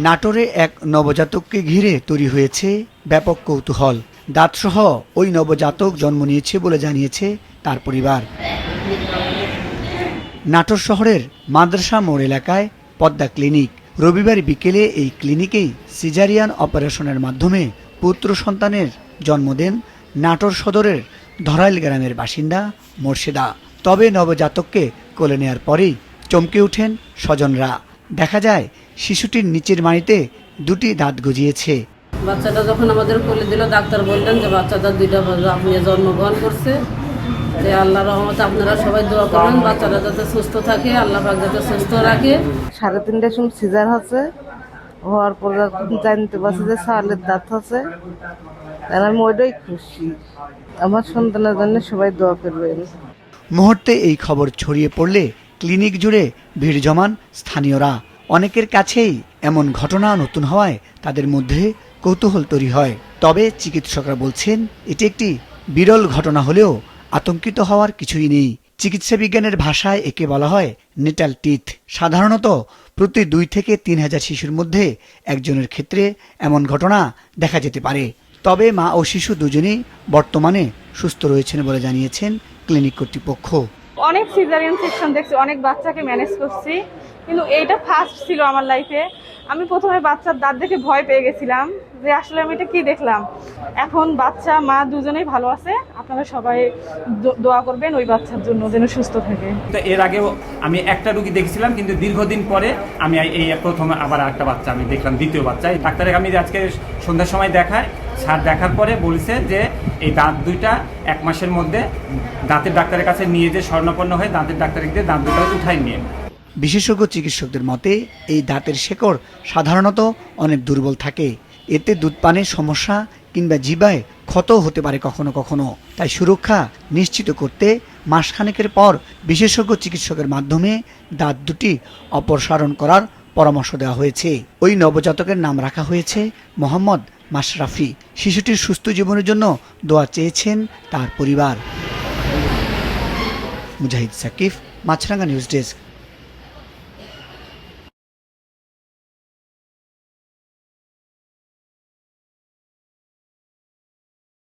নাটোরে এক নবজাতককে ঘিরে তৈরি হয়েছে ব্যাপক কৌতূহল। দাঁতসহ ওই নবজাতক জন্ম নিয়েছে বলে জানিয়েছে তার পরিবার। নাটোর শহরের মাদ্রাসা মোড় এলাকায় পদ্মা ক্লিনিক। রবিবার বিকেলে এই ক্লিনিকেই সিজারিয়ান অপারেশনের মাধ্যমে পুত্র সন্তানের জন্ম দেন নাটোর সদরের ধরাইল গ্রামের বাসিন্দা মোর্শেদা। তবে নবজাতককে কোলে নেয়ার পরেই চমকে ওঠেন স্বজনরা। দেখা যায় শিশুটির নিচের মাড়িতে দুটি দাঁত গজিয়েছে। বাচ্চাটা যখন আমাদের কোলে দিল, ডাক্তার বললেন যে বাচ্চাটা দুইটা আপনি জন্মগ্রহণ করছে, যে আল্লাহর রহমতে আপনারা সবাই দোয়া করবেন বাচ্চাটা যাতে সুস্থ থাকে, আল্লাহ পাক যাতে সুস্থ রাখে। 3:30টার সময় সিজার হচ্ছে, হওয়ার পর জানতে পারছি যে সালের দাঁত হচ্ছে। আমি ওইটাই খুশি। আমার সন্তানের জন্য সবাই দোয়া করবেন। মুহূর্তে এই খবর ছড়িয়ে পড়লে ক্লিনিক জুড়ে ভিড় জমান স্থানীয়রা। অনেকের কাছেই এমন ঘটনা নতুন হওয়ায় তাদের মধ্যে কৌতূহল তৈরি হয়। তবে চিকিৎসকরা বলছেন এটি একটি বিরল ঘটনা হলেও আতঙ্কিত হওয়ার কিছুই নেই। চিকিৎসা বিজ্ঞানের ভাষায় একে বলা হয় নেটাল টিথ। সাধারণত প্রতি 2 থেকে 3 হাজার শিশুর মধ্যে একজনের ক্ষেত্রে এমন ঘটনা দেখা যেতে পারে। তবে মা ও শিশু দুজনেই বর্তমানে সুস্থ রয়েছেন বলে জানিয়েছেন ক্লিনিক কর্তৃপক্ষ। অনেক সিজারিয়ান সেকশন দেখছি, অনেক বাচ্চাকে ম্যানেজ করছি, কিন্তু এইটা ফার্স্ট ছিল আমার লাইফে। আমি প্রথমে বাচ্চার দাঁত দেখে ভয় পেয়ে গেছিলাম যে আসলে আমি এটা কি দেখলাম। এখন বাচ্চা মা দুজনেই ভালো আছে। আপনারা সবাই দোয়া করবেন ওই বাচ্চার জন্য যেন সুস্থ থাকে। তো এর আগেও আমি একটা রুগী দেখছিলাম, কিন্তু দীর্ঘদিন পরে আমি এই প্রথম আবার একটা বাচ্চা আমি দেখলাম, দ্বিতীয় বাচ্চা। ডাক্তারকে আমি আজকে সন্ধ্যার সময় দেখায়, স্যার দেখার পরে বলছে যে এই দাঁত দুইটা 1 মাসের মধ্যে দাঁতের ডাক্তারের কাছে নিয়ে যে স্বর্ণপন্ন হয়ে দাঁতের ডাক্তারকে দিয়ে দাঁত দুটো উঠাই নিয়ে। বিশেষজ্ঞ চিকিৎসকদের মতে এই দাঁতের শেকড় সাধারণত অনেক দুর্বল থাকে। এতে দুধ পানের সমস্যা কিংবা জিহ্বায় ক্ষত হতে পারে কখনো কখনো। তাই সুরক্ষা নিশ্চিত করতে মাসখানেকের পর বিশেষজ্ঞ চিকিৎসকের মাধ্যমে দাঁত দুটি অপসারণ করার পরামর্শ দেওয়া হয়েছে। ওই নবজাতকের নাম রাখা হয়েছে মোহাম্মদ মাশরাফি। শিশুটির সুস্থ জীবনের জন্য দোয়া চেয়েছেন তার পরিবার। মুজাহিদ সাকিফ, মাছরাঙ্গা নিউজ ডেস্ক।